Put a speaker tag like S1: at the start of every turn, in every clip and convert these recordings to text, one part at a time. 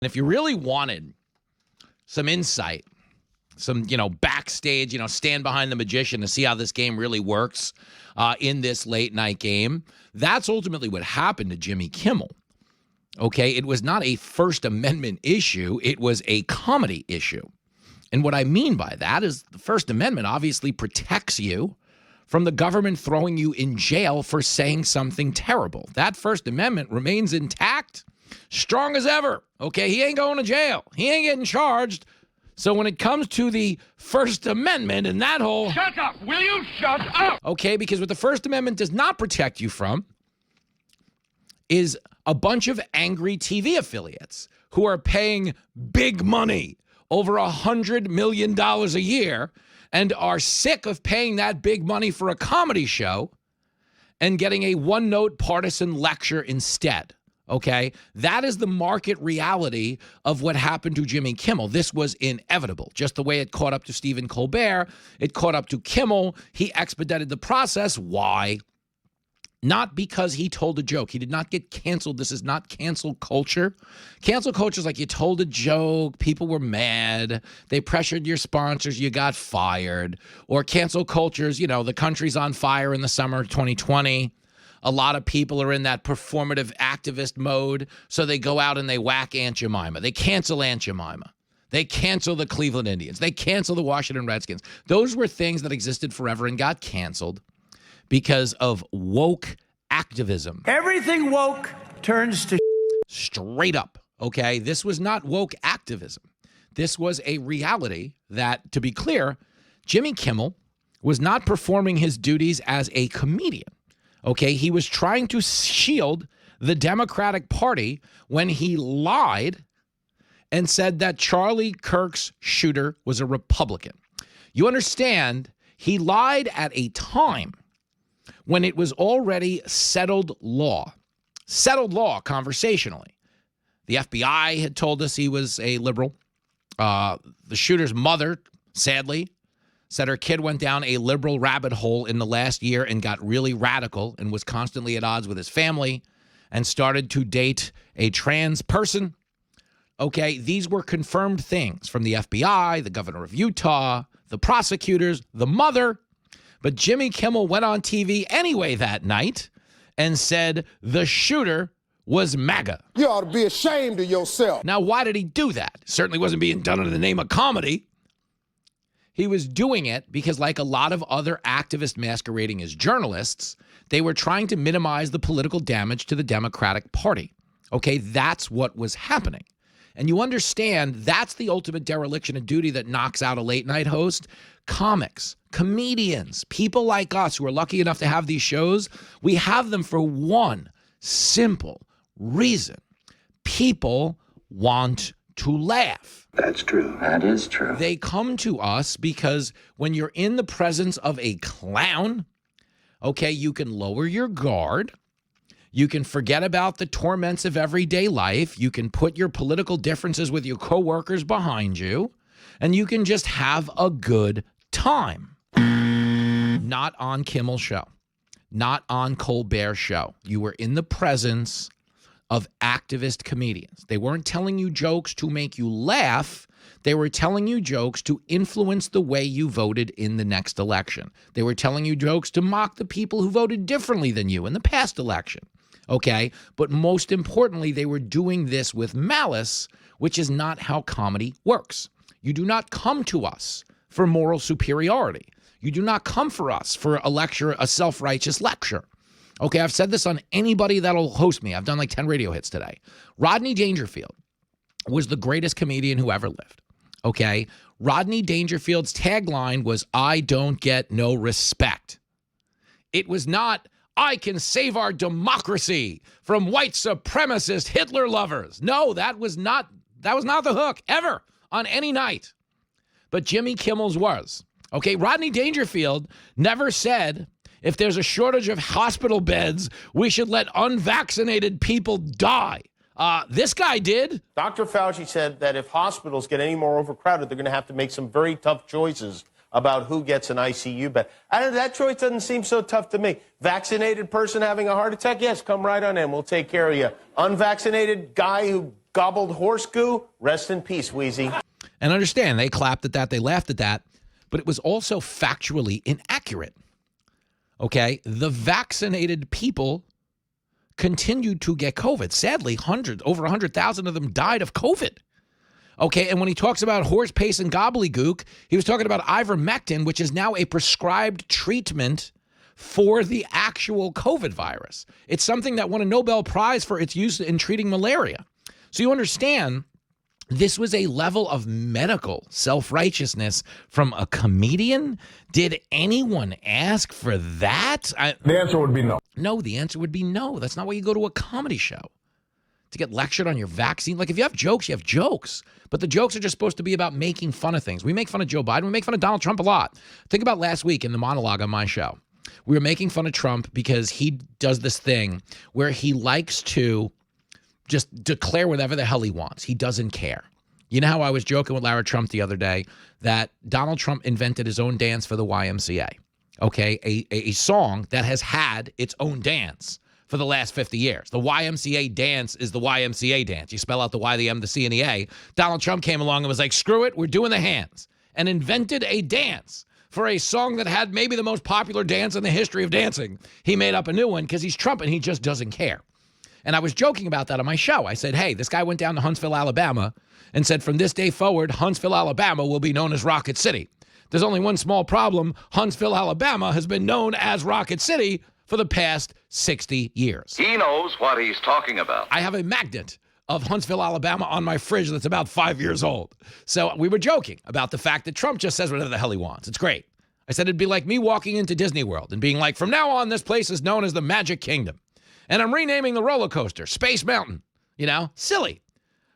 S1: If you really wanted some insight, some, backstage, stand behind the magician to see how this game really works in this late night game, that's ultimately what happened to Jimmy Kimmel. Okay, it was not a First Amendment issue. It was a comedy issue. And what I mean by that is the First Amendment obviously protects you from the government throwing you in jail for saying something terrible. That First Amendment remains intact, strong as ever. Okay, he ain't going to jail. He ain't getting charged. So when it comes to the First Amendment and that whole...
S2: Shut up! Will you shut up?
S1: Okay, because what the First Amendment does not protect you from is a bunch of angry TV affiliates who are paying big money, over $100 million a year, and are sick of paying that big money for a comedy show and getting a one-note partisan lecture instead. Okay, that is the market reality of what happened to Jimmy Kimmel. This was inevitable. Just the way it caught up to Stephen Colbert, it caught up to Kimmel. He expedited the process. Why? Not because he told a joke. He did not get canceled. This is not cancel culture. Cancel culture is like you told a joke, people were mad, they pressured your sponsors, you got fired. Or cancel culture is, the country's on fire in the summer of 2020. A lot of people are in that performative activist mode, so they go out and they whack Aunt Jemima. They cancel Aunt Jemima. They cancel the Cleveland Indians. They cancel the Washington Redskins. Those were things that existed forever and got canceled because of woke activism.
S3: Everything woke turns to
S1: straight up, okay? This was not woke activism. This was a reality that, to be clear, Jimmy Kimmel was not performing his duties as a comedian. Okay, he was trying to shield the Democratic Party when he lied and said that Charlie Kirk's shooter was a Republican. You understand, he lied at a time when it was already settled law conversationally. The FBI had told us he was a liberal. The shooter's mother, sadly, said her kid went down a liberal rabbit hole in the last year and got really radical and was constantly at odds with his family and started to date a trans person. Okay, these were confirmed things from the FBI, the governor of Utah, the prosecutors, the mother. But Jimmy Kimmel went on TV anyway that night and said the shooter was MAGA.
S4: You ought to be ashamed of yourself.
S1: Now, why did he do that? Certainly wasn't being done in the name of comedy. He was doing it because, like a lot of other activists masquerading as journalists, they were trying to minimize the political damage to the Democratic Party. Okay, that's what was happening. And you understand that's the ultimate dereliction of duty that knocks out a late-night host. Comics, comedians, people like us who are lucky enough to have these shows, we have them for one simple reason. People want to laugh.
S5: That's true. That is true.
S1: They come to us because when you're in the presence of a clown, okay, you can lower your guard. You can forget about the torments of everyday life. You can put your political differences with your coworkers behind you, and you can just have a good time. Not on Kimmel's show. Not on Colbert's show. You were in the presence of activist comedians. They weren't telling you jokes to make you laugh. They were telling you jokes to influence the way you voted in the next election. They were telling you jokes to mock the people who voted differently than you in the past election. Okay? But most importantly, they were doing this with malice, which is not how comedy works. You do not come to us for moral superiority. You do not come for us for a lecture, a self-righteous lecture. Okay, I've said this on anybody that'll host me. I've done like 10 radio hits today. Rodney Dangerfield was the greatest comedian who ever lived. Okay, Rodney Dangerfield's tagline was, "I don't get no respect." It was not, "I can save our democracy from white supremacist Hitler lovers." No, that was not the hook ever on any night. But Jimmy Kimmel's was. Okay, Rodney Dangerfield never said, if there's a shortage of hospital beds, we should let unvaccinated people die. This guy did.
S6: Dr. Fauci said that if hospitals get any more overcrowded, they're going to have to make some very tough choices about who gets an ICU bed. That choice doesn't seem so tough to me. Vaccinated person having a heart attack? Yes, come right on in. We'll take care of you. Unvaccinated guy who gobbled horse goo, rest in peace, Wheezy.
S1: And understand, they clapped at that, they laughed at that, but it was also factually inaccurate. Okay? The vaccinated people continued to get COVID. Sadly, over 100,000 of them died of COVID. Okay, and when he talks about horse pace and gobbledygook, he was talking about ivermectin, which is now a prescribed treatment for the actual COVID virus. It's something that won a Nobel Prize for its use in treating malaria. So you understand, this was a level of medical self-righteousness from a comedian. Did anyone ask for that?
S4: The answer would be no.
S1: No, the answer would be no. That's not why you go to a comedy show, to get lectured on your vaccine. Like, if you have jokes, you have jokes. But the jokes are just supposed to be about making fun of things. We make fun of Joe Biden. We make fun of Donald Trump a lot. Think about last week in the monologue on my show. We were making fun of Trump because he does this thing where he likes to just declare whatever the hell he wants. He doesn't care. You know how I was joking with Lara Trump the other day that Donald Trump invented his own dance for the YMCA. Okay, a song that has had its own dance for the last 50 years. The YMCA dance is the YMCA dance. You spell out the Y, the M, the C, and the A. Donald Trump came along and was like, screw it, we're doing the hands, and invented a dance for a song that had maybe the most popular dance in the history of dancing. He made up a new one because he's Trump and he just doesn't care. And I was joking about that on my show. I said, hey, this guy went down to Huntsville, Alabama, and said, from this day forward, Huntsville, Alabama will be known as Rocket City. There's only one small problem. Huntsville, Alabama has been known as Rocket City for the past 60 years.
S7: He knows what he's talking about.
S1: I have a magnet of Huntsville, Alabama on my fridge that's about 5 years old. So we were joking about the fact that Trump just says whatever the hell he wants. It's great. I said it'd be like me walking into Disney World and being like, from now on, this place is known as the Magic Kingdom. And I'm renaming the roller coaster Space Mountain. You know, silly.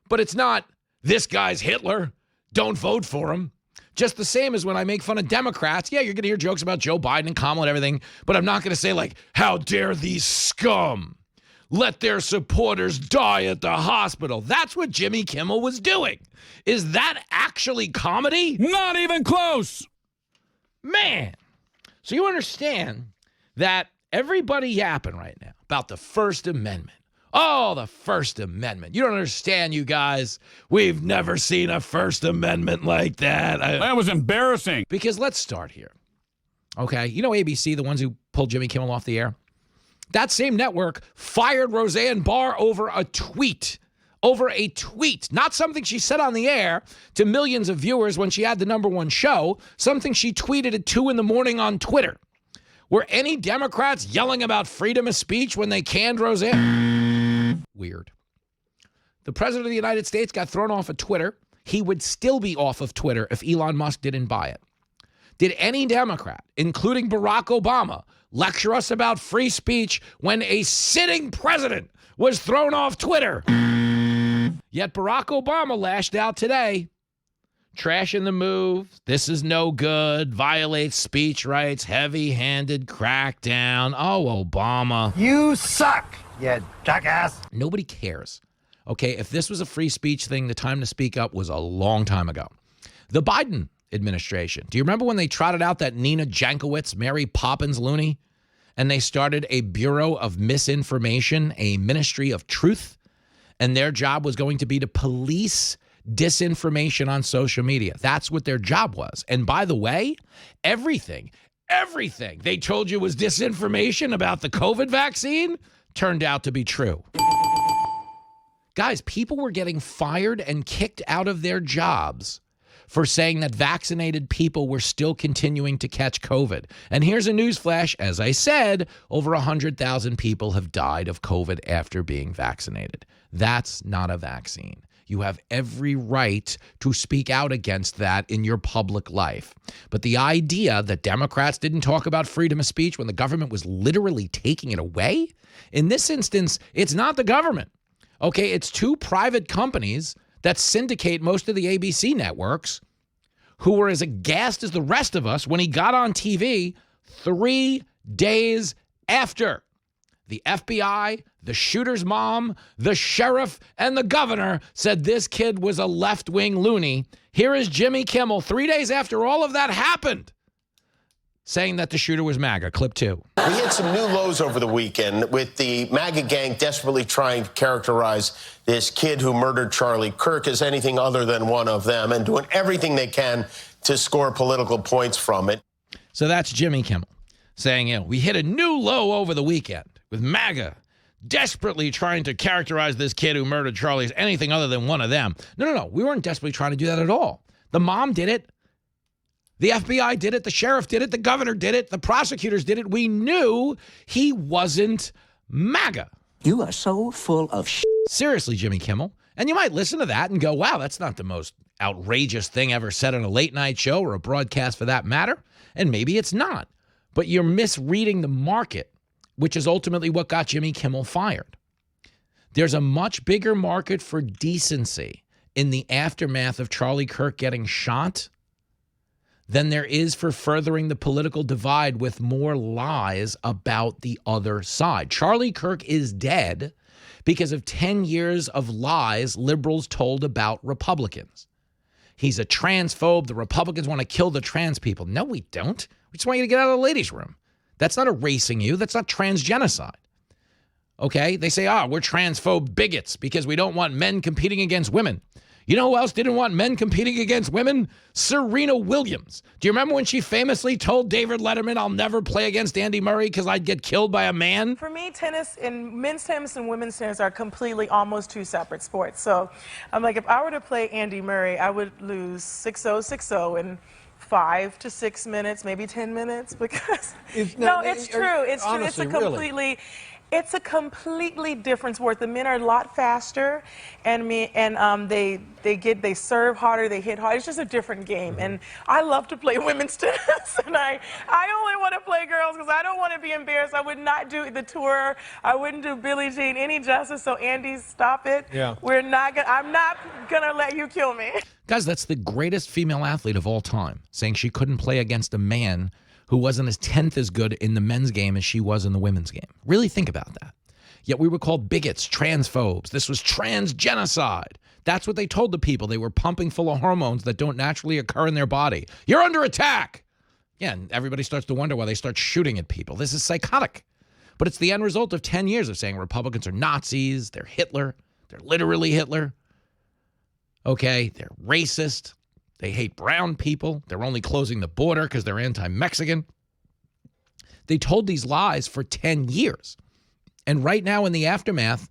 S1: But it's not, this guy's Hitler, don't vote for him. Just the same as when I make fun of Democrats. Yeah, you're going to hear jokes about Joe Biden and Kamala and everything, but I'm not going to say like, how dare these scum let their supporters die at the hospital. That's what Jimmy Kimmel was doing. Is that actually comedy?
S2: Not even close.
S1: Man. So you understand that everybody yapping right now about the First Amendment. Oh, the First Amendment. You don't understand, you guys. We've never seen a First Amendment like that.
S2: That was embarrassing.
S1: Because let's start here. Okay, you know ABC, the ones who pulled Jimmy Kimmel off the air? That same network fired Roseanne Barr over a tweet. Over a tweet. Not something she said on the air to millions of viewers when she had the #1 show. Something she tweeted at 2 in the morning on Twitter. Were any Democrats yelling about freedom of speech when they canned Roseanne? Weird. The president of the United States got thrown off of Twitter. He would still be off of Twitter if Elon Musk didn't buy it. Did any Democrat, including Barack Obama, lecture us about free speech when a sitting president was thrown off Twitter? Yet Barack Obama lashed out today. Trash in the move. This is no good. Violates speech rights. Heavy-handed crackdown. Oh, Obama.
S3: You suck, you jackass.
S1: Nobody cares. Okay, if this was a free speech thing, the time to speak up was a long time ago. The Biden administration. Do you remember when they trotted out that Nina Jankowicz, Mary Poppins loony? And they started a Bureau of Misinformation, a Ministry of Truth. And their job was going to be to police disinformation on social media. That's what their job was. And by the way, everything they told you was disinformation about the COVID vaccine turned out to be true. Guys, people were getting fired and kicked out of their jobs for saying that vaccinated people were still continuing to catch COVID. And here's a newsflash. As I said, over 100,000 people have died of COVID after being vaccinated. That's not a vaccine. You have every right to speak out against that in your public life. But the idea that Democrats didn't talk about freedom of speech when the government was literally taking it away? In this instance, it's not the government. Okay, it's 2 private companies that syndicate most of the ABC networks who were as aghast as the rest of us when he got on TV 3 days after. The FBI, the shooter's mom, the sheriff, and the governor said this kid was a left-wing loony. Here is Jimmy Kimmel 3 days after all of that happened. saying that the shooter was MAGA. Clip 2.
S8: We had some new lows over the weekend with the MAGA gang desperately trying to characterize this kid who murdered Charlie Kirk as anything other than one of them and doing everything they can to score political points from it.
S1: So that's Jimmy Kimmel saying, we hit a new low over the weekend with MAGA desperately trying to characterize this kid who murdered Charlie as anything other than one of them. No. We weren't desperately trying to do that at all. The mom did it. The FBI did it. The sheriff did it. The governor did it. The prosecutors did it. We knew he wasn't MAGA.
S9: You are so full of shit.
S1: Seriously, Jimmy Kimmel. And you might listen to that and go, wow, that's not the most outrageous thing ever said on a late night show or a broadcast for that matter. And maybe it's not. But you're misreading the market, which is ultimately what got Jimmy Kimmel fired. There's a much bigger market for decency in the aftermath of Charlie Kirk getting shot than there is for furthering the political divide with more lies about the other side. Charlie Kirk is dead because of 10 years of lies liberals told about Republicans. He's a transphobe. The Republicans want to kill the trans people. No, we don't. We just want you to get out of the ladies' room. That's not erasing you. That's not transgenocide. Okay? They say, we're transphobe bigots because we don't want men competing against women. You know who else didn't want men competing against women? Serena Williams. Do you remember when she famously told David Letterman, I'll never play against Andy Murray because I'd get killed by a man?
S10: For me, tennis and men's tennis and women's tennis are completely almost two separate sports. So I'm like, if I were to play Andy Murray, I would lose 6-0, 6-0 in 5 to 6 minutes, maybe 10 minutes, because it's true. It's true. It's a completely. It's a completely different sport. The men are a lot faster, and they serve harder, they hit harder. It's just a different game, and I love to play women's tennis, and I only want to play girls because I don't want to be embarrassed. I would not do the tour. I wouldn't do Billie Jean any justice. So Andy, stop it. Yeah. I'm not gonna let you kill me.
S1: Guys, that's the greatest female athlete of all time, saying she couldn't play against a man who wasn't as 10th as good in the men's game as she was in the women's game. Really think about that. Yet we were called bigots, transphobes. This was transgenocide. That's what they told the people. They were pumping full of hormones that don't naturally occur in their body. You're under attack. Yeah, and everybody starts to wonder why they start shooting at people. This is psychotic. But it's the end result of 10 years of saying Republicans are Nazis, they're Hitler, they're literally Hitler. Okay, they're racist. They hate brown people. They're only closing the border because they're anti-Mexican. They told these lies for 10 years. And right now in the aftermath,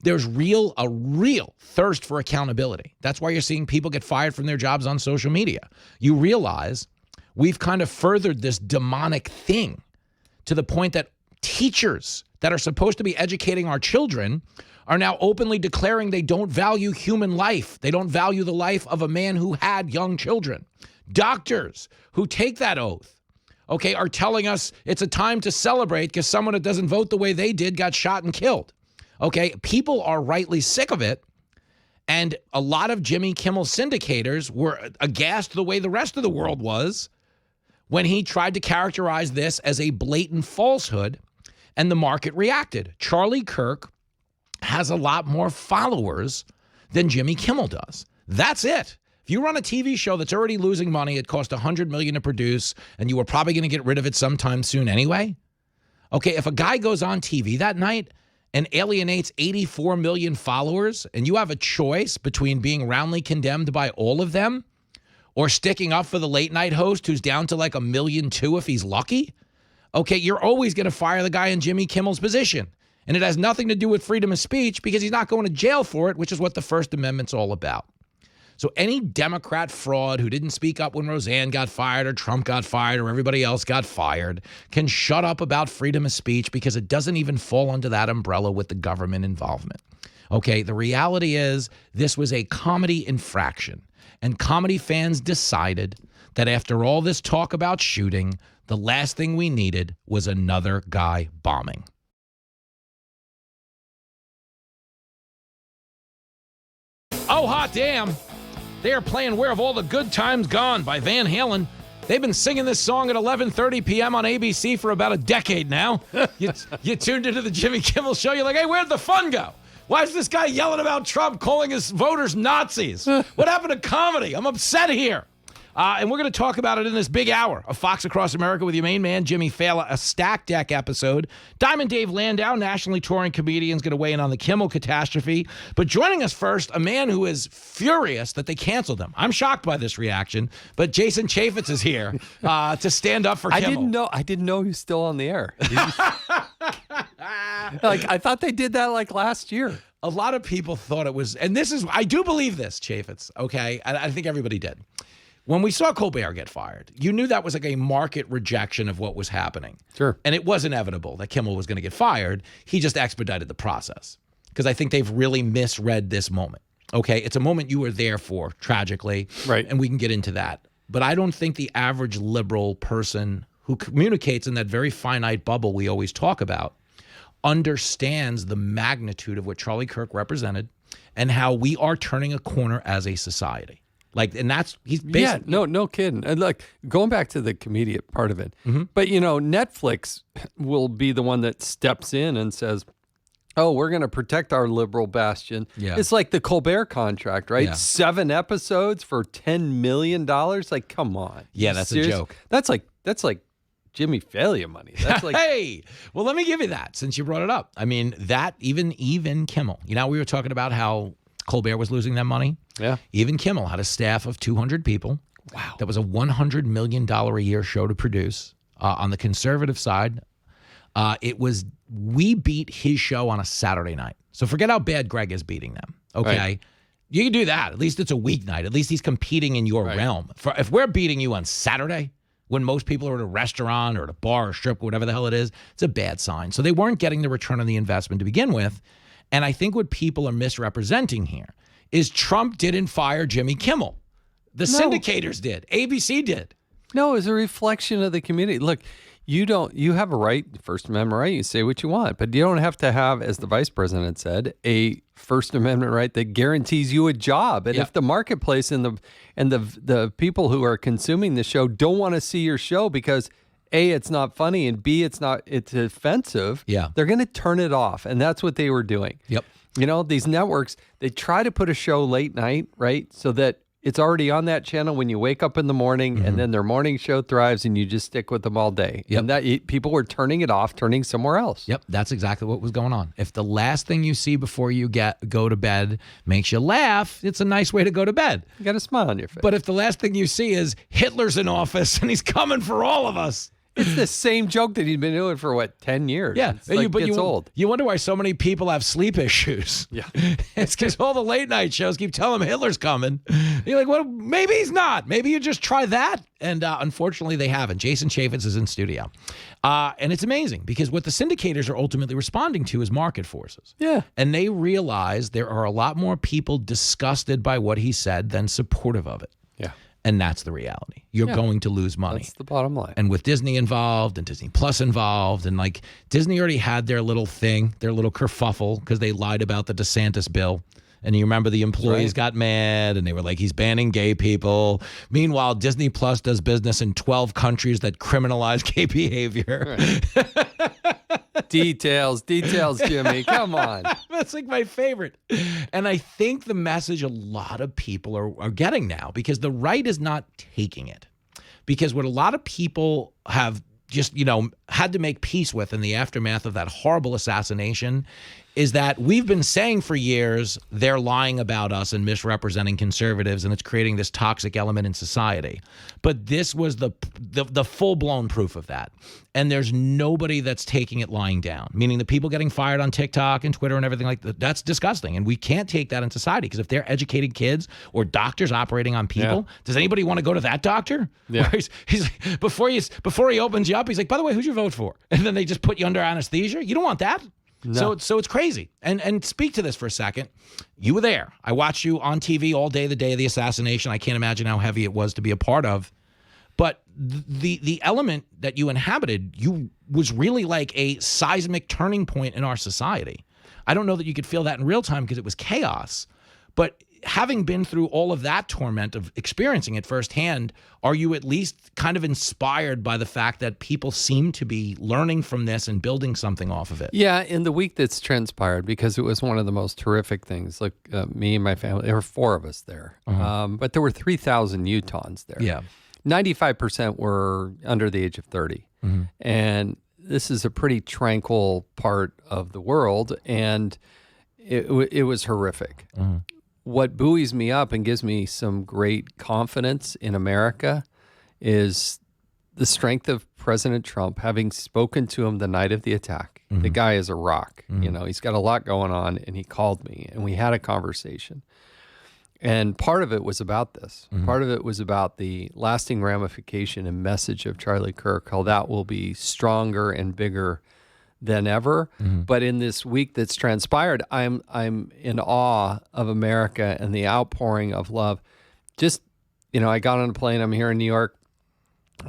S1: there's a real thirst for accountability. That's why you're seeing people get fired from their jobs on social media. You realize we've kind of furthered this demonic thing to the point that teachers that are supposed to be educating our children are now openly declaring they don't value human life. They don't value the life of a man who had young children. Doctors who take that oath, okay, are telling us it's a time to celebrate because someone that doesn't vote the way they did got shot and killed. Okay, people are rightly sick of it. And a lot of Jimmy Kimmel syndicators were aghast the way the rest of the world was when he tried to characterize this as a blatant falsehood, and the market reacted. Charlie Kirk has a lot more followers than Jimmy Kimmel does. That's it. If you run a TV show that's already losing money, it cost $100 million to produce, and you were probably going to get rid of it sometime soon anyway. Okay, if a guy goes on TV that night and alienates 84 million followers, and you have a choice between being roundly condemned by all of them or sticking up for the late night host who's down to like 1.2 million if he's lucky, okay, you're always going to fire the guy in Jimmy Kimmel's position. And it has nothing to do with freedom of speech because he's not going to jail for it, which is what the First Amendment's all about. So any Democrat fraud who didn't speak up when Roseanne got fired or Trump got fired or everybody else got fired can shut up about freedom of speech because it doesn't even fall under that umbrella with the government involvement. Okay, the reality is this was a comedy infraction, and comedy fans decided that after all this talk about shooting, the last thing we needed was another guy bombing. Oh, hot damn. They are playing Where Have All the Good Times Gone by Van Halen. They've been singing this song at 11:30 p.m. on ABC for about a decade now. You tuned into the Jimmy Kimmel Show. You're like, hey, where'd the fun go? Why is this guy yelling about Trump, calling his voters Nazis? What happened to comedy? I'm upset here. And we're going to talk about it in this big hour of Fox Across America with your main man, Jimmy Fallon, a Stack Deck episode. Diamond Dave Landau, nationally touring comedian, is going to weigh in on the Kimmel catastrophe. But joining us first, a man who is furious that they canceled him. I'm shocked by this reaction, but Jason Chaffetz is here to stand up for Kimmel.
S11: I didn't know he was still on the air. I thought they did that last year.
S1: A lot of people thought it was, and I do believe this, Chaffetz, okay? I think everybody did. When we saw Colbert get fired, you knew that was like a market rejection of what was happening.
S11: Sure.
S1: And it was inevitable that Kimmel was going to get fired. He just expedited the process because I think they've really misread this moment. Okay, it's a moment you were there for, tragically.
S11: Right.
S1: And we can get into that. But I don't think the average liberal person who communicates in that very finite bubble we always talk about understands the magnitude of what Charlie Kirk represented and how we are turning a corner as a society. He's basically...
S11: Yeah, no kidding. And going back to the comedian part of it, but Netflix will be the one that steps in and says, oh, we're going to protect our liberal bastion.
S1: Yeah.
S11: It's like the Colbert contract, right?
S1: Yeah.
S11: 7 episodes for $10 million. Like, come on.
S1: Yeah, that's a joke.
S11: That's like Jimmy Fallon money. That's like,
S1: hey, well, let me give you that since you brought it up. I mean, that even Kimmel, we were talking about how Colbert was losing that money.
S11: Yeah.
S1: Even Kimmel had a staff of 200 people.
S11: Wow.
S1: That was a $100 million a year show to produce. On the conservative side, we beat his show on a Saturday night. So forget how bad Greg is beating them. Okay.
S11: Right.
S1: You can do that. At least it's a weeknight. At least he's competing in your realm. If we're beating you on Saturday, when most people are at a restaurant or at a bar or strip, whatever the hell it is, it's a bad sign. So they weren't getting the return on the investment to begin with. And I think what people are misrepresenting here is Trump didn't fire Jimmy Kimmel. The syndicators did. ABC did.
S11: No, it's a reflection of the community. Look, you have a right, First Amendment right, you say what you want, but you don't have to have, as the vice president said, a First Amendment right that guarantees you a job. And if the marketplace and the people who are consuming the show don't want to see your show because A, it's not funny, and B, it's offensive, they're going to turn it off. And that's what they were doing.
S1: Yep.
S11: These networks, they try to put a show late night, right? So that it's already on that channel when you wake up in the morning, and then their morning show thrives, and you just stick with them all day.
S1: Yep.
S11: And that people were turning it off, turning somewhere else.
S1: Yep, that's exactly what was going on. If the last thing you see before you go to bed makes you laugh, it's a nice way to go to bed.
S11: You got a smile on your face.
S1: But if the last thing you see is Hitler's in office and he's coming for all of us,
S11: it's the same joke that he's been doing for 10 years.
S1: Yeah,
S11: It's old.
S1: You wonder why so many people have sleep issues.
S11: Yeah,
S1: it's because all the late night shows keep telling them Hitler's coming. You're like, well, maybe he's not. Maybe you just try that. And unfortunately, they haven't. Jason Chaffetz is in studio, and it's amazing because what the syndicators are ultimately responding to is market forces.
S11: Yeah,
S1: and they realize there are a lot more people disgusted by what he said than supportive of it.
S11: Yeah.
S1: And that's the reality. You're going to lose money.
S11: That's the bottom line.
S1: And with Disney involved and Disney Plus involved, and Disney already had their little thing, their little kerfuffle, because they lied about the DeSantis bill. And you remember the employees got mad and they were like, he's banning gay people. Meanwhile, Disney Plus does business in 12 countries that criminalize gay behavior.
S11: Right. Details, Jimmy. Come on.
S1: That's my favorite. And I think the message a lot of people are getting now, because the right is not taking it. Because what a lot of people have just, had to make peace with in the aftermath of that horrible assassination is that we've been saying for years they're lying about us and misrepresenting conservatives, and it's creating this toxic element in society. But this was the full-blown proof of that. And there's nobody that's taking it lying down, meaning the people getting fired on TikTok and Twitter and everything like that, that's disgusting. And we can't take that in society, because if they're educating kids or doctors operating on people, does anybody want to go to that doctor?
S11: Yeah.
S1: He's before he opens you up, he's like, by the way, who'd you vote for? And then they just put you under anesthesia. You don't want that.
S11: No.
S1: So it's crazy. And speak to this for a second. You were there. I watched you on TV all day the day of the assassination. I can't imagine how heavy it was to be a part of. But the element that you inhabited, was really like a seismic turning point in our society. I don't know that you could feel that in real time because it was chaos. But having been through all of that torment of experiencing it firsthand, are you at least kind of inspired by the fact that people seem to be learning from this and building something off of it?
S11: Yeah, in the week that's transpired, because it was one of the most horrific things. Like me and my family, there were 4 of us there, but there were 3,000 Utahns there.
S1: Yeah.
S11: 95% were under the age of 30. And this is a pretty tranquil part of the world, and it was horrific. What buoys me up and gives me some great confidence in America is the strength of President Trump, having spoken to him the night of the attack. The guy is a rock. You know, he's got a lot going on, and he called me, and we had a conversation. And part of it was about this. Part of it was about the lasting ramification and message of Charlie Kirk, how that will be stronger and bigger than ever. But in this week that's transpired, I'm in awe of America and the outpouring of love. Just, you know, I got on a plane, I'm here in New York,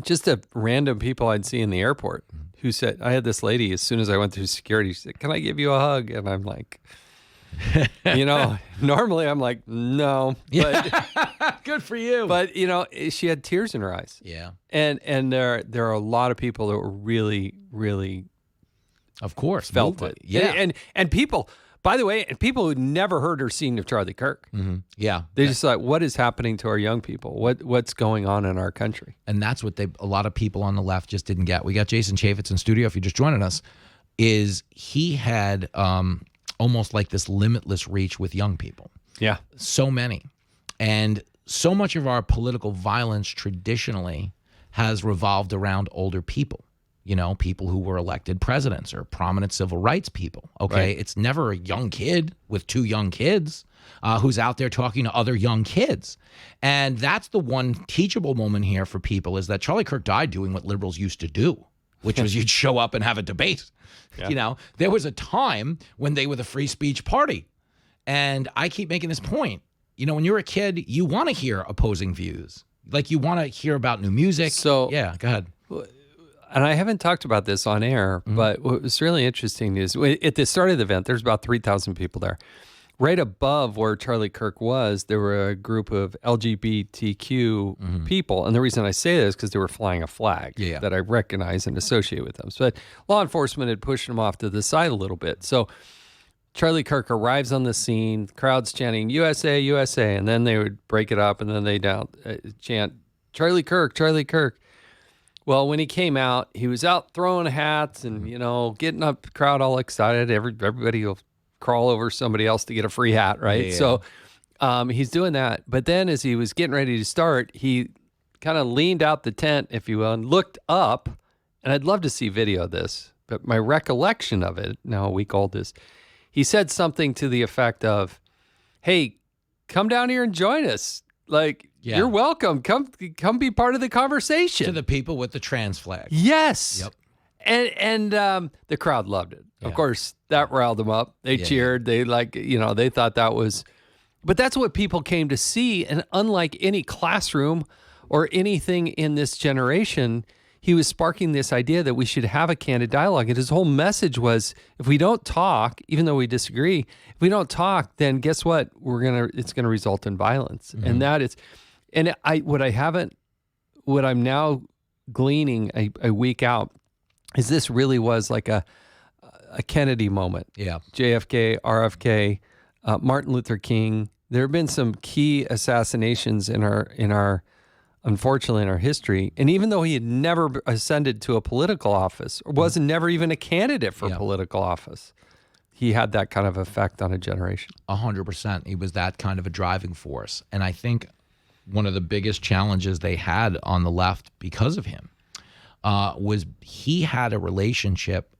S11: just a random people I'd see in the airport who said, I had this lady, as soon as I went through security, she said, "Can I give you a hug?" And I'm like, you know, normally I'm like, no, but
S1: Good for you.
S11: but you know, she had tears in her eyes.
S1: Yeah.
S11: And there are a lot of people that were really, really
S1: Of course.
S11: felt
S1: moved
S11: it.
S1: by Yeah.
S11: And people, by the way, and people who never heard or seen of Charlie Kirk,
S1: Yeah.
S11: they just thought, what is happening to our young people? What's going on in our country?
S1: And that's what a lot of people on the left just didn't get. We got Jason Chaffetz in studio, if you're just joining us, is he had almost like this limitless reach with young people.
S11: Yeah.
S1: So many. And so much of our political violence traditionally has revolved around older people. You know, people who were elected presidents or prominent civil rights people. Okay.
S11: Right.
S1: It's never a young kid with 2 young kids who's out there talking to other young kids. And that's the one teachable moment here for people, is that Charlie Kirk died doing what liberals used to do, which was you'd show up and have a debate.
S11: Yeah.
S1: You know, there was a time when they were the free speech party. And I keep making this point. You know, when you're a kid, you want to hear opposing views. Like, you want to hear about new music.
S11: So
S1: yeah, go ahead.
S11: And I haven't talked about this on air, but what was really interesting is at the start of the event, there's about 3,000 people there. Right above where Charlie Kirk was, there were a group of LGBTQ people. And the reason I say that is because they were flying a flag that I recognize and associate with them. So law enforcement had pushed them off to the side a little bit. So Charlie Kirk arrives on the scene, crowds chanting, USA, USA. And then they would break it up, and then they chant, Charlie Kirk, Charlie Kirk. Well, when he came out, he was out throwing hats and, you know, getting up the crowd all excited. Everybody will crawl over somebody else to get a free hat, right?
S1: Yeah.
S11: So he's doing that. But then as he was getting ready to start, he kind of leaned out the tent, if you will, and looked up. And I'd love to see video of this, but my recollection of it, now a week old, is he said something to the effect of, "Hey, come down here and join us. Like, you're welcome. Come be part of the conversation."
S1: To the people with the trans flag.
S11: Yes.
S1: Yep.
S11: And the crowd loved it. Of course, that riled them up. They cheered. They they thought that was, but that's what people came to see. And unlike any classroom or anything in this generation, he was sparking this idea that we should have a candid dialogue. And his whole message was, if we don't talk, even though we disagree, if we don't talk, then guess what? It's gonna result in violence. And that is, and what I'm now gleaning a week out is this really was like a Kennedy moment.
S1: Yeah.
S11: JFK, RFK, Martin Luther King. There have been some key assassinations unfortunately in our history. And even though he had never ascended to a political office, or was never even a candidate for political office, he had that kind of effect on a generation.
S1: 100%. He was that kind of a driving force. And I think one of the biggest challenges they had on the left because of him was he had a relationship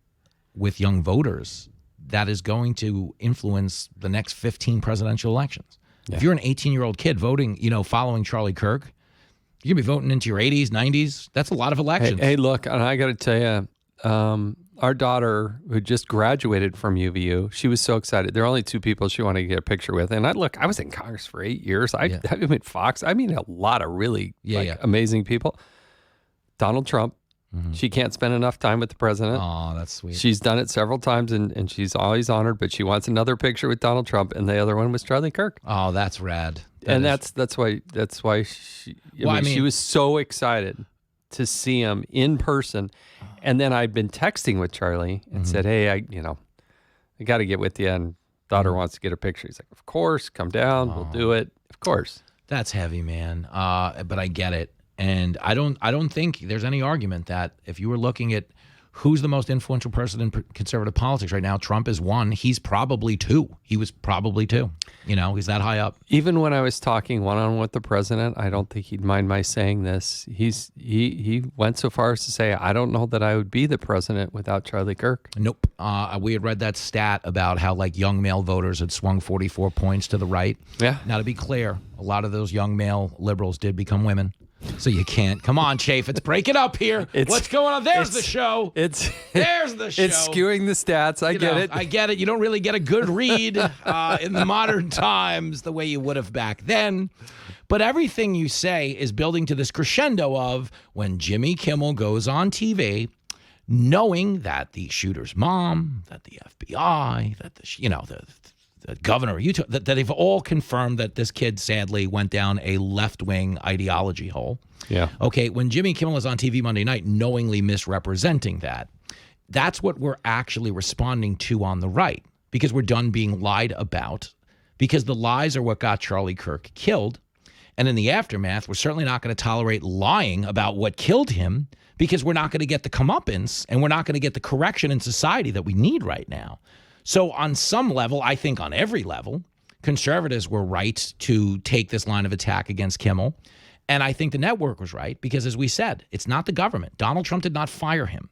S1: with young voters that is going to influence the next 15 presidential elections. Yeah. If you're an 18-year-old kid voting, following Charlie Kirk, you're going to be voting into your 80s, 90s. That's a lot of elections.
S11: Hey, look, and I got to tell you, our daughter, who just graduated from UVU, she was so excited. There are only 2 people she wanted to get a picture with. And I was in Congress for 8 years. I've been at Fox. I mean, a lot of really amazing people. Donald Trump, She can't spend enough time with the president.
S1: Oh, that's sweet.
S11: She's done it several times, and she's always honored, but she wants another picture with Donald Trump, and the other one was Charlie Kirk.
S1: Oh, that's rad.
S11: That's why she, I mean, she was so excited to see him in person. And then I'd been texting with Charlie and said, hey, I got to get with you, and daughter wants to get a picture. He's like, of course, come down, we'll do it. Of course.
S1: That's heavy, man. But I get it. And I don't think there's any argument that if you were looking at who's the most influential person in conservative politics right now, Trump is one. He's probably two. He was probably two. He's that high up.
S11: Even when I was talking one-on-one with the president, I don't think he'd mind my saying this. He went so far as to say, I don't know that I would be the president without Charlie Kirk.
S1: Nope. We had read that stat about how young male voters had swung 44 points to the right.
S11: Yeah.
S1: Now, to be clear, a lot of those young male liberals did become women. So you can't. Come on, Chaffetz, break it up here. What's going on? There's the show. There's the show.
S11: It's skewing the stats. I get it.
S1: I get it. You don't really get a good read in the modern times the way you would have back then. But everything you say is building to this crescendo of when Jimmy Kimmel goes on TV, knowing that the shooter's mom, that the FBI, that the governor of Utah, that they've all confirmed that this kid sadly went down a left-wing ideology hole.
S11: Yeah.
S1: Okay, when Jimmy Kimmel is on TV Monday night knowingly misrepresenting that, that's what we're actually responding to on the right, because we're done being lied about, because the lies are what got Charlie Kirk killed. And in the aftermath, we're certainly not going to tolerate lying about what killed him, because we're not going to get the comeuppance and we're not going to get the correction in society that we need right now. So on some level, I think on every level, conservatives were right to take this line of attack against Kimmel. And I think the network was right because, as we said, it's not the government. Donald Trump did not fire him.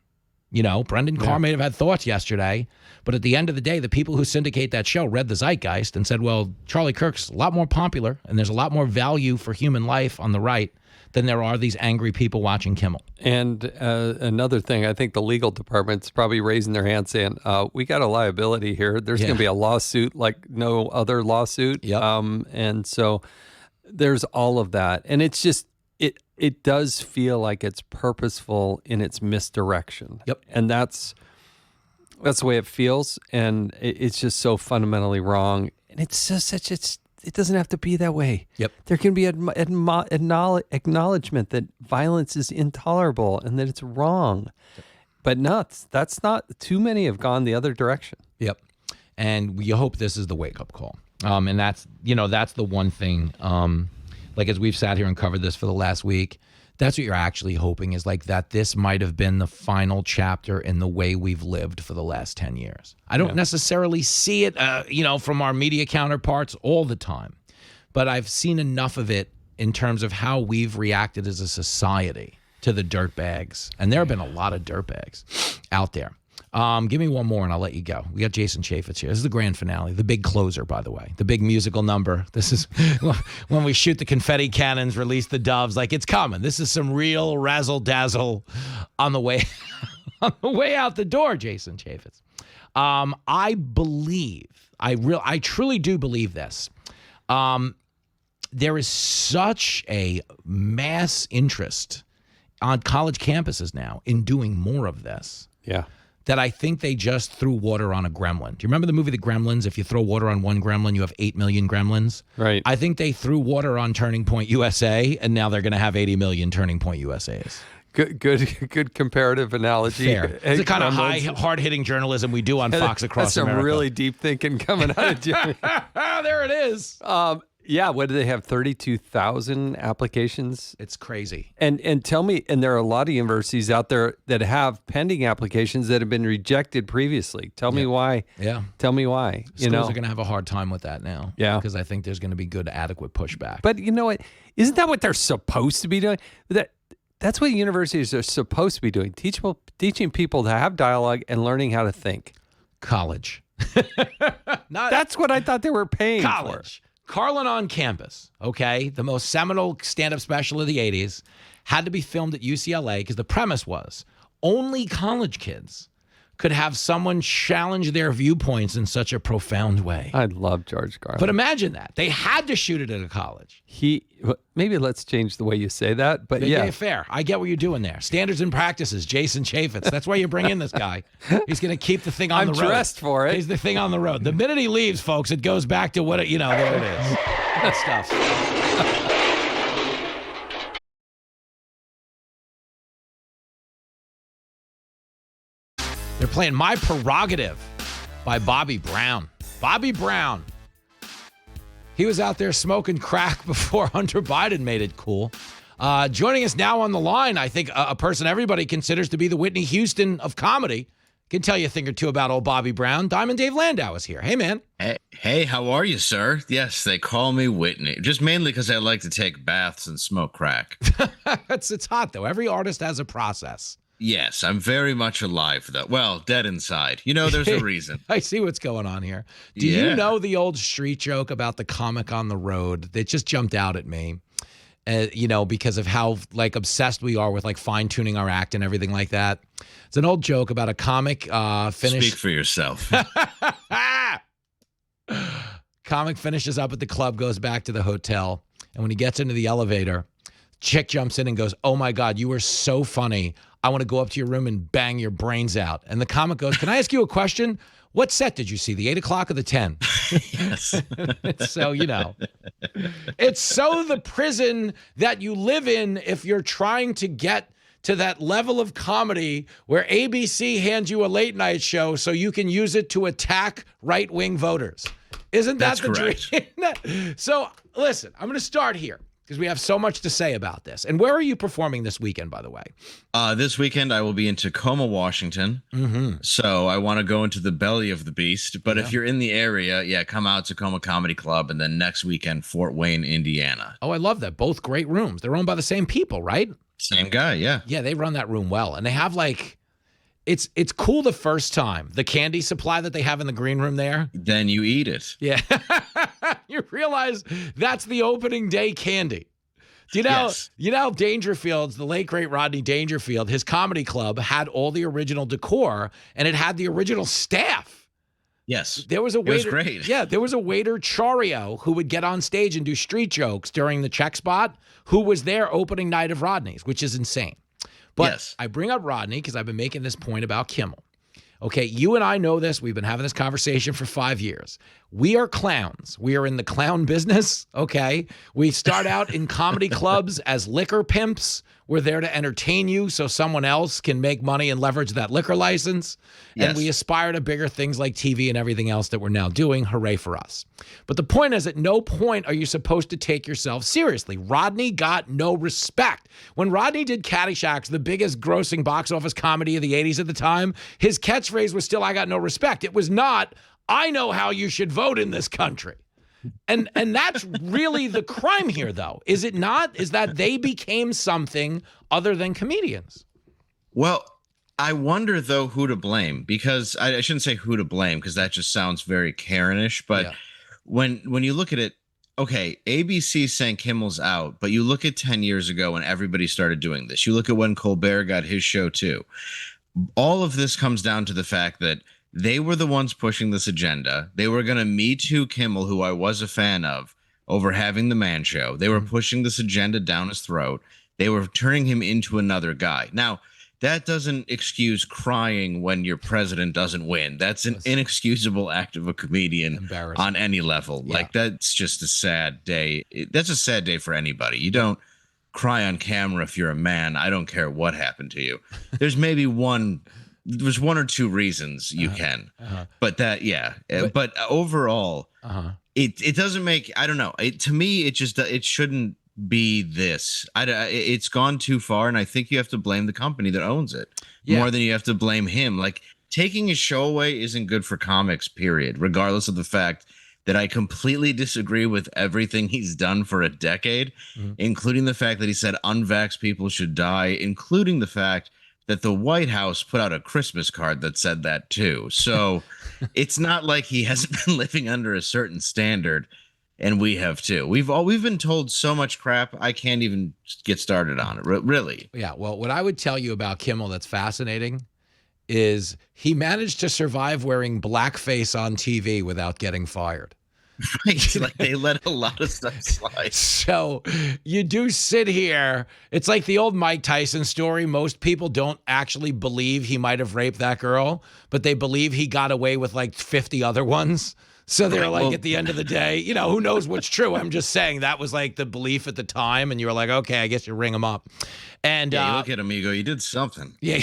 S1: Brendan Carr may have had thoughts yesterday, but at the end of the day, the people who syndicate that show read the zeitgeist and said, well, Charlie Kirk's a lot more popular and there's a lot more value for human life on the right than there are these angry people watching Kimmel.
S11: And another thing, I think the legal department's probably raising their hand saying, we got a liability here. There's going to be a lawsuit like no other lawsuit.
S1: Yep.
S11: And so there's all of that. And it's just, it does feel like it's purposeful in its misdirection.
S1: Yep.
S11: And that's the way it feels. And it's just so fundamentally wrong. And it's just it doesn't have to be that way.
S1: Yep.
S11: There can be acknowledgement that violence is intolerable and that it's wrong. Yep. But that's not, too many have gone the other direction.
S1: Yep. And you hope this is the wake-up call. And that's the one thing, as we've sat here and covered this for the last week, that's what you're actually hoping is that this might have been the final chapter in the way we've lived for the last 10 years. I don't necessarily see it, from our media counterparts all the time, but I've seen enough of it in terms of how we've reacted as a society to the dirtbags. And there have been a lot of dirtbags out there. Give me one more and I'll let you go. We got Jason Chaffetz here. This is the grand finale, the big closer, by the way, the big musical number. This is when we shoot the confetti cannons, release the doves. It's coming. This is some real razzle dazzle on the way out the door, Jason Chaffetz. I truly do believe this. There is such a mass interest on college campuses now in doing more of this.
S11: Yeah.
S1: That I think they just threw water on a gremlin. Do you remember the movie The Gremlins? If you throw water on one gremlin, you have 8 million gremlins.
S11: Right.
S1: I think they threw water on Turning Point USA, and now they're going to have 80 million Turning Point USAs.
S11: Good comparative analogy.
S1: Fair. It's the kind of hard-hitting journalism we do on Fox Across America.
S11: That's some really deep thinking coming out of Jimmy.
S1: There it is.
S11: Yeah, what do they have? 32,000 applications?
S1: It's crazy.
S11: And tell me, and there are a lot of universities out there that have pending applications that have been rejected previously. Tell me why.
S1: Yeah.
S11: Tell me why.
S1: Schools are going to have a hard time with that now.
S11: Yeah.
S1: Because I think there's going to be good, adequate pushback.
S11: But you know what? Isn't that what they're supposed to be doing? That's what universities are supposed to be doing. Teaching people to have dialogue and learning how to think.
S1: College.
S11: That's what I thought they were paying
S1: college. For. Carlin on Campus, okay, the most seminal stand-up special of the 80s, had to be filmed at UCLA because the premise was only college kids could have someone challenge their viewpoints in such a profound way.
S11: I love George Carlin.
S1: But imagine that. They had to shoot it at a college.
S11: Maybe let's change the way you say that. But
S1: yeah, fair. I get what you're doing there. Standards and practices, Jason Chaffetz. That's why you bring in this guy. He's going to keep the thing on the road.
S11: I'm dressed for it.
S1: He's the thing on the road. The minute he leaves, folks, it goes back to what, there it is. That stuff. They're playing My Prerogative by Bobby Brown. Bobby Brown. He was out there smoking crack before Hunter Biden made it cool. Joining us now on the line, I think a person everybody considers to be the Whitney Houston of comedy. Can tell you a thing or two about old Bobby Brown. Diamond Dave Landau is here. Hey, man.
S12: Hey, how are you, sir? Yes, they call me Whitney. Just mainly because I like to take baths and smoke crack.
S1: It's hot, though. Every artist has a process.
S12: Yes, I'm very much alive, though. Well, dead inside. There's a reason.
S1: I see what's going on here. Do you know the old street joke about the comic on the road that just jumped out at me? Because of how obsessed we are with fine-tuning our act and everything like that. It's an old joke about a comic finish.
S12: Speak for yourself.
S1: Comic finishes up at the club, goes back to the hotel, and when he gets into the elevator, chick jumps in and goes, "Oh my God, you were so funny. I want to go up to your room and bang your brains out." And the comic goes, "Can I ask you a question? What set did you see, the 8 o'clock or the 10?
S12: Yes.
S1: So, it's so the prison that you live in if you're trying to get to that level of comedy where ABC hands you a late night show so you can use it to attack right-wing voters. Isn't that the dream? So, listen, I'm going to start here, because we have so much to say about this. And where are you performing this weekend, by the way?
S12: This weekend, I will be in Tacoma, Washington.
S1: Mm-hmm.
S12: So I want to go into the belly of the beast. But if you're in the area, come out to Tacoma Comedy Club. And then next weekend, Fort Wayne, Indiana.
S1: Oh, I love that. Both great rooms. They're owned by the same people, right?
S12: Same guy, yeah.
S1: Yeah, they run that room well. And they have it's cool the first time. The candy supply that they have in the green room there.
S12: Then you eat it.
S1: Yeah. You realize that's the opening day candy.
S12: Yes.
S1: Dangerfield's, the late great Rodney Dangerfield, his comedy club had all the original decor and it had the original staff.
S12: Yes.
S1: There was a waiter.
S12: It was great.
S1: Yeah, there was a waiter, Chario, who would get on stage and do street jokes during the check spot, who was there opening night of Rodney's, which is insane. But I bring up Rodney because I've been making this point about Kimmel. Okay, you and I know this. We've been having this conversation for 5 years. We are clowns. We are in the clown business, okay? We start out in comedy clubs as liquor pimps. We're there to entertain you so someone else can make money and leverage that liquor license.
S12: Yes.
S1: And we aspire to bigger things like TV and everything else that we're now doing. Hooray for us. But the point is, at no point are you supposed to take yourself seriously. Rodney got no respect. When Rodney did Caddyshack, the biggest grossing box office comedy of the 80s at the time, his catchphrase was still, "I got no respect." It was not, "I know how you should vote in this country." And that's really the crime here, though, is it not? Is that they became something other than comedians.
S12: Well, I wonder, though, who to blame, because I shouldn't say who to blame, because that just sounds very Karenish. But when you look at it, okay, ABC saying Kimmel's out, but you look at 10 years ago when everybody started doing this. You look at when Colbert got his show, too. All of this comes down to the fact that they were the ones pushing this agenda. They were going to Me Too Kimmel, who I was a fan of, over having the Man Show. They were pushing this agenda down his throat. They were turning him into another guy. Now, that doesn't excuse crying when your president doesn't win. That's an inexcusable act of a comedian on any level.
S1: Yeah.
S12: That's just a sad day. That's a sad day for anybody. You don't cry on camera if you're a man. I don't care what happened to you. There's maybe there's one or two reasons you can, but but overall, it doesn't make, I don't know. To me, it shouldn't be this. It's gone too far, and I think you have to blame the company that owns it more than you have to blame him. Taking his show away isn't good for comics, period, regardless of the fact that I completely disagree with everything he's done for a decade, including the fact that he said unvaxxed people should die, including the fact that the White House put out a Christmas card that said that too. So it's not like he hasn't been living under a certain standard, and we have too. We've been told so much crap, I can't even get started on it, really.
S1: Yeah, well, what I would tell you about Kimmel that's fascinating is he managed to survive wearing blackface on TV without getting fired.
S12: Right. Like they let a lot of stuff slide.
S1: So you do sit here. It's like the old Mike Tyson story. Most people don't actually believe he might have raped that girl, but they believe he got away with like 50 other ones. So they're like, at the end of the day, who knows what's true? I'm just saying that was like the belief at the time. And you were like, okay, I guess you ring him up. And
S12: you look at him, you go, you did something.
S1: Yeah.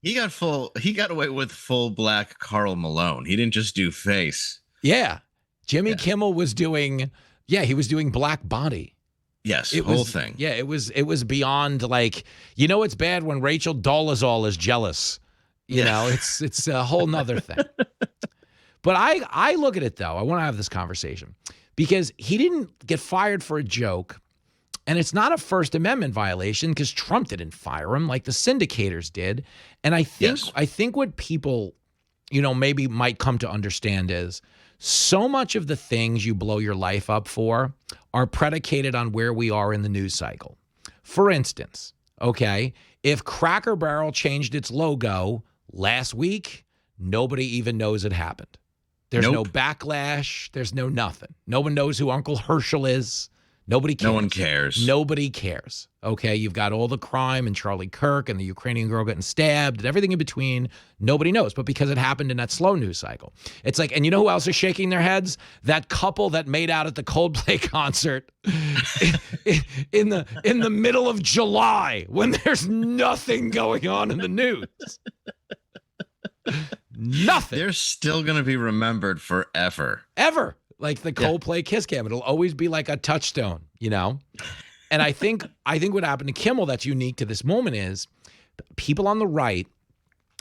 S12: He got away with full black Karl Malone. He didn't just do face.
S1: Yeah. Jimmy Kimmel was doing, he was doing black body.
S12: Yes,
S1: Whole
S12: thing.
S1: Yeah, it was beyond like, it's bad when Rachel Dolezal is jealous. It's a whole nother thing. But I look at it, though. I want to have this conversation because he didn't get fired for a joke. And it's not a First Amendment violation because Trump didn't fire him like the syndicators did. And I think what people, maybe might come to understand is so much of the things you blow your life up for are predicated on where we are in the news cycle. For instance, if Cracker Barrel changed its logo last week, nobody even knows it happened. There's no backlash. There's no nothing. No one knows who Uncle Herschel is. Nobody cares.
S12: No one cares.
S1: Nobody cares. Okay, you've got all the crime and Charlie Kirk and the Ukrainian girl getting stabbed and everything in between. Nobody knows, but because it happened in that slow news cycle. It's like, and you know who else is shaking their heads? That couple that made out at the Coldplay concert in the middle of July when there's nothing going on in the news. Nothing.
S12: They're still going to be remembered forever.
S1: Ever. Like the Coldplay kiss cam. It'll always be like a touchstone, And I think what happened to Kimmel that's unique to this moment is people on the right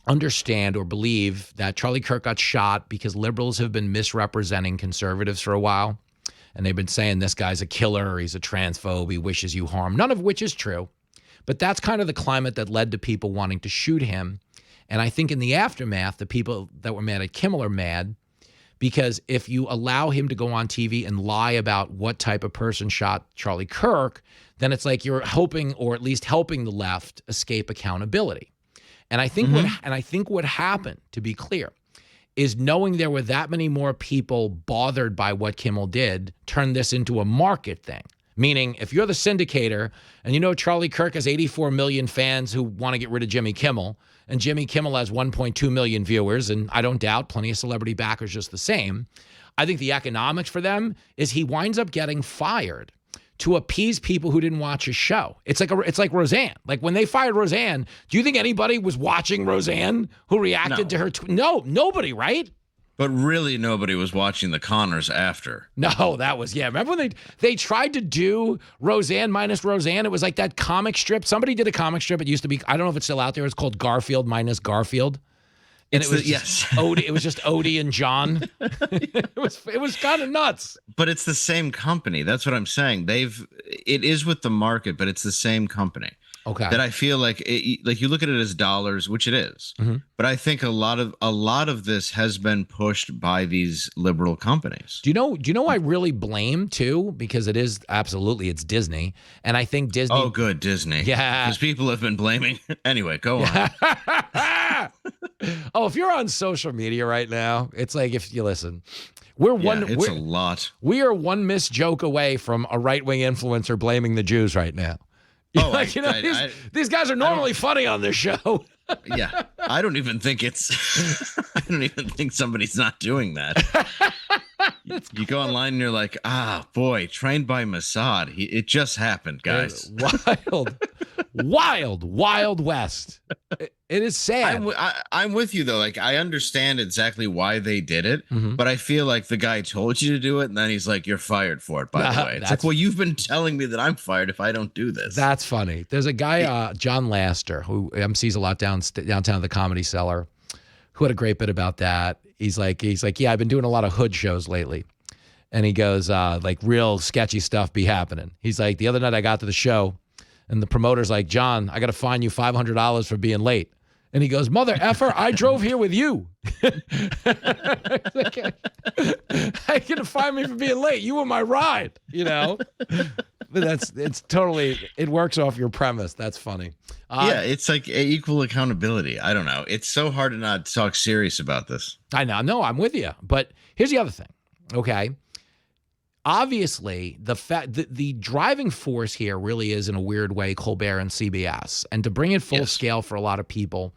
S1: understand or believe that Charlie Kirk got shot because liberals have been misrepresenting conservatives for a while. And they've been saying this guy's a killer or he's a transphobe, he wishes you harm, none of which is true. But that's kind of the climate that led to people wanting to shoot him. And I think in the aftermath, the people that were mad at Kimmel are mad because if you allow him to go on TV and lie about what type of person shot Charlie Kirk, then it's like you're hoping or at least helping the left escape accountability. And I think what happened, to be clear, is knowing there were that many more people bothered by what Kimmel did turned this into a market thing. Meaning, if you're the syndicator and Charlie Kirk has 84 million fans who want to get rid of Jimmy Kimmel, and Jimmy Kimmel has 1.2 million viewers, and I don't doubt plenty of celebrity backers just the same, I think the economics for them is he winds up getting fired to appease people who didn't watch his show. It's like Roseanne. Like when they fired Roseanne, do you think anybody was watching Roseanne who reacted to her? No, nobody, right?
S12: But really, nobody was watching the Connors after.
S1: No, that was, Remember when they tried to do Roseanne minus Roseanne? It was like that comic strip. Somebody did a comic strip. It used to be, I don't know if it's still out there. It's called Garfield minus Garfield. And it was Odie. It was just Odie and John. It was kind of nuts.
S12: But it's the same company. That's what I'm saying. It is with the market, but it's the same company.
S1: Okay.
S12: That I feel like you look at it as dollars, which it is. Mm-hmm. But I think a lot of this has been pushed by these liberal companies.
S1: Do you know I really blame too, because it's Disney, and I think Disney.
S12: Oh, good, Disney.
S1: Yeah.
S12: Because people have been blaming. Anyway, go on.
S1: Oh, if you're on social media right now, it's like if you listen.
S12: It's a lot.
S1: We are one missed joke away from a right-wing influencer blaming the Jews right now.
S12: Oh,
S1: these guys are normally funny on this show.
S12: Yeah, I don't even think somebody's not doing that. You go online and you're like, boy, trained by Mossad. It just happened, guys. Wild West. It is sad. I'm with you though. Like I understand exactly why they did it, but I feel like the guy told you to do it, and then he's like, "You're fired for it." By the way, it's like, well, you've been telling me that I'm fired if I don't do this.
S1: That's funny. There's a guy, John Laster, who MCs a lot downtown at the Comedy Cellar, who had a great bit about that. He's like, yeah, I've been doing a lot of hood shows lately, and he goes, like real sketchy stuff be happening. He's like, the other night I got to the show, and the promoter's like, John, I got to fine you $500 for being late. And he goes, mother effer, I drove here with you. How you gonna fire me for being late? You were my ride, you know? But it works off your premise. That's funny.
S12: Yeah, it's like equal accountability. I don't know. It's so hard to not talk serious about this.
S1: I know. No, I'm with you. But here's the other thing, okay? Obviously, the driving force here really is, in a weird way, Colbert and CBS. And to bring it full scale for a lot of people,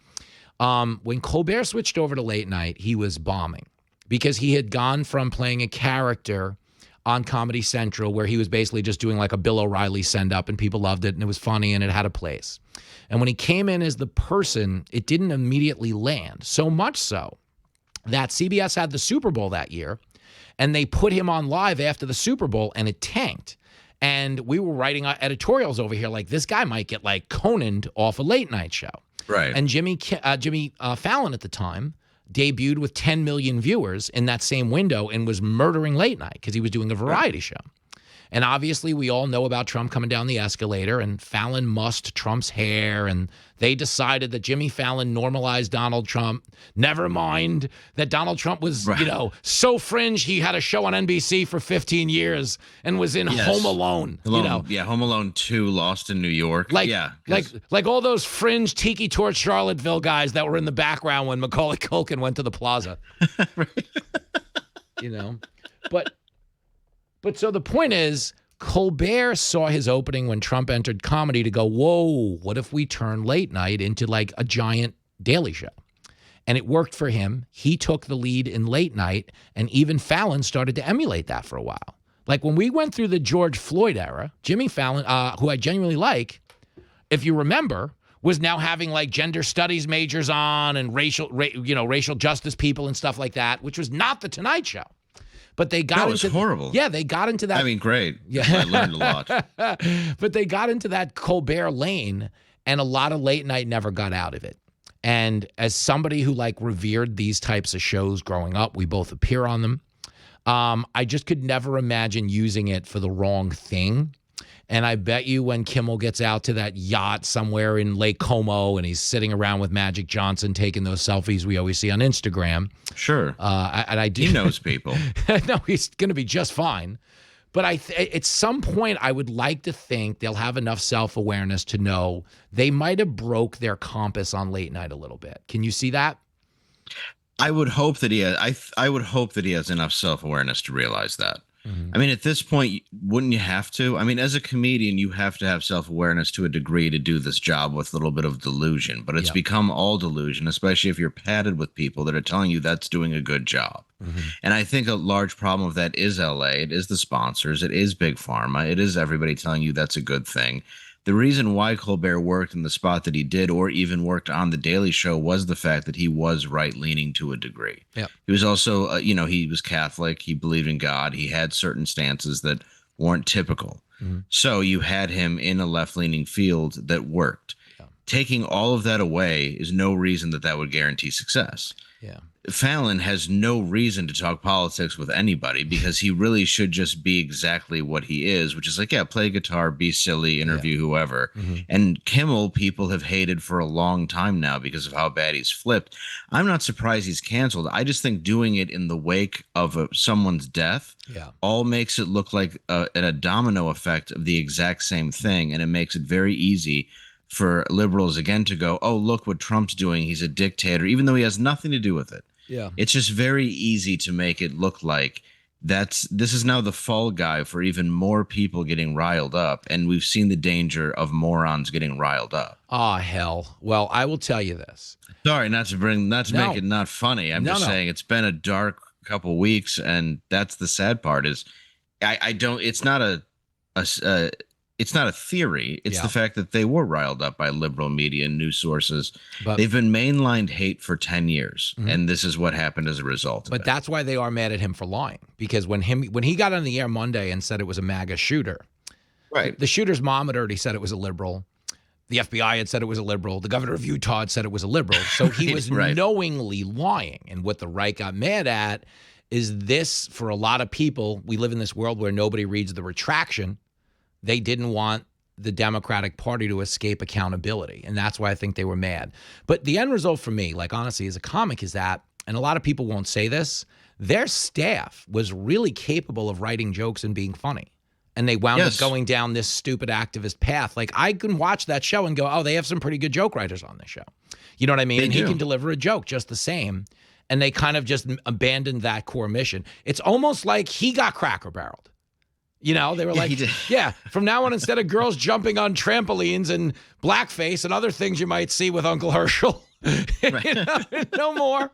S1: when Colbert switched over to late night, he was bombing because he had gone from playing a character on Comedy Central where he was basically just doing like a Bill O'Reilly send-up, and people loved it, and it was funny, and it had a place. And when he came in as the person, it didn't immediately land, so much so that CBS had the Super Bowl that year, and they put him on live after the Super Bowl, and it tanked. And we were writing editorials over here like, this guy might get like Conan'd off a late night show.
S12: Right.
S1: And Jimmy Fallon at the time debuted with 10 million viewers in that same window and was murdering late night because he was doing a variety show. And obviously, we all know about Trump coming down the escalator, and Fallon mussed Trump's hair, and they decided that Jimmy Fallon normalized Donald Trump. Never mind that Donald Trump was, so fringe he had a show on NBC for 15 years and was in Home Alone.
S12: Home Alone 2, Lost in New York.
S1: Like all those fringe Tiki Torch Charlottesville guys that were in the background when Macaulay Culkin went to the plaza. But so the point is, Colbert saw his opening when Trump entered comedy to go, whoa, what if we turn late night into like a giant Daily Show? And it worked for him. He took the lead in late night, and even Fallon started to emulate that for a while. Like when we went through the George Floyd era, Jimmy Fallon, who I genuinely like, if you remember, was now having like gender studies majors on and racial justice people and stuff like that, which was not the Tonight Show. But they got
S12: into horrible.
S1: Yeah, they got into that.
S12: I mean, great. Yeah, I learned a lot.
S1: But they got into that Colbert lane, and a lot of late night never got out of it. And as somebody who like revered these types of shows growing up, we both appear on them. I just could never imagine using it for the wrong thing. And I bet you when Kimmel gets out to that yacht somewhere in Lake Como and he's sitting around with Magic Johnson taking those selfies we always see on Instagram.
S12: Sure.
S1: He
S12: knows people.
S1: No, he's going to be just fine. But at some point, I would like to think they'll have enough self-awareness to know they might have broke their compass on late night a little bit. Can you see that?
S12: I would hope that he has. I would hope that he has enough self-awareness to realize that. Mm-hmm. I mean, at this point, wouldn't you have to? I mean, as a comedian, you have to have self-awareness to a degree to do this job with a little bit of delusion. But it's become all delusion, especially if you're padded with people that are telling you that's doing a good job. Mm-hmm. And I think a large problem of that is LA. It is the sponsors. It is Big Pharma. It is everybody telling you that's a good thing. The reason why Colbert worked in the spot that he did, or even worked on The Daily Show, was the fact that he was right-leaning to a degree. Yep. He was also, he was Catholic. He believed in God. He had certain stances that weren't typical. Mm-hmm. So you had him in a left-leaning field that worked. Yeah. Taking all of that away is no reason that would guarantee success. Yeah. Fallon has no reason to talk politics with anybody because he really should just be exactly what he is, which is like, play guitar, be silly, interview whoever. Mm-hmm. And Kimmel, people have hated for a long time now because of how bad he's flipped. I'm not surprised he's canceled. I just think doing it in the wake of someone's death all makes it look like a domino effect of the exact same thing, and it makes it very easy for liberals again to go, oh, look what Trump's doing. He's a dictator, even though he has nothing to do with it. Yeah, it's just very easy to make it look like this is now the fall guy for even more people getting riled up, and we've seen the danger of morons getting riled up.
S1: Ah, hell. Well, I will tell you this.
S12: Sorry, not to make it not funny. I'm just saying it's been a dark couple weeks, and that's the sad part. Is I don't. It's not it's not a theory. It's the fact that they were riled up by liberal media and news sources. But they've been mainlined hate for 10 years, and this is what happened as a result.
S1: But that's why they are mad at him for lying, because when he got on the air Monday and said it was a MAGA shooter, right? The shooter's mom had already said it was a liberal. The FBI had said it was a liberal. The governor of Utah had said it was a liberal. So he was knowingly lying. And what the right got mad at is this, for a lot of people, we live in this world where nobody reads the retraction. They didn't want the Democratic Party to escape accountability. And that's why I think they were mad. But the end result for me, like honestly, as a comic is that, and a lot of people won't say this, their staff was really capable of writing jokes and being funny. And they wound up going down this stupid activist path. Like I can watch that show and go, oh, they have some pretty good joke writers on this show. You know what I mean? And he can deliver a joke just the same. And they kind of just abandoned that core mission. It's almost like he got Cracker Barreled. You know, they were like, yeah, from now on, instead of girls jumping on trampolines and blackface and other things you might see with Uncle Herschel, you know, no more.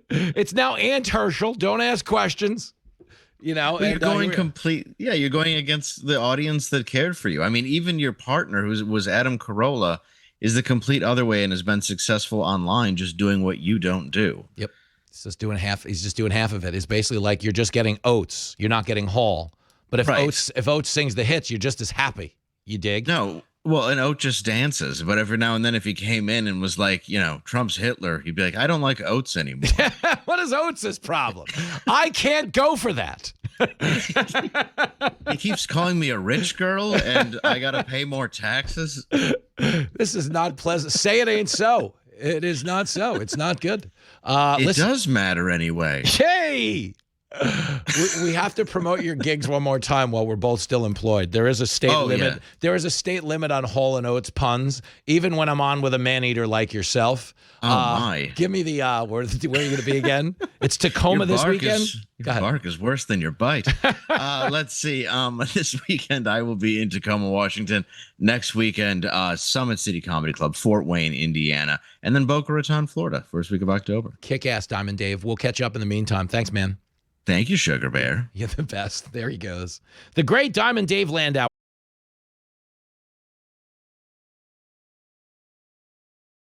S1: It's now Aunt Herschel. Don't ask questions. You know,
S12: you're going you're going against the audience that cared for you. I mean, even your partner, who was Adam Carolla, is the complete other way and has been successful online just doing what you don't do.
S1: Yep. He's just doing half of it. It's basically like you're just getting Oates. You're not getting Hall. But if Oates sings the hits, you're just as happy. You dig?
S12: No. Well, and Oates just dances. But every now and then, if he came in and was like, you know, Trump's Hitler, he'd be like, I don't like Oates anymore.
S1: What is Oates' problem? I can't go for that.
S12: He keeps calling me a rich girl and I got to pay more taxes.
S1: This is not pleasant. Say it ain't so. It is not so. It's not good.
S12: It does matter anyway.
S1: Hey! we have to promote your gigs one more time while we're both still employed. There is a state limit. Yeah. There is a state limit on Hall and Oates puns, even when I'm on with a man-eater like yourself.
S12: Oh, my.
S1: Give me the, where are you going to be again? It's Tacoma this weekend?
S12: Your bark is worse than your bite. Let's see. This weekend, I will be in Tacoma, Washington. Next weekend, Summit City Comedy Club, Fort Wayne, Indiana. And then Boca Raton, Florida, first week of October.
S1: Kick-ass, Diamond Dave. We'll catch up in the meantime. Thanks, man.
S12: Thank you, Sugar Bear.
S1: You're the best. There he goes. The great Diamond Dave Landau.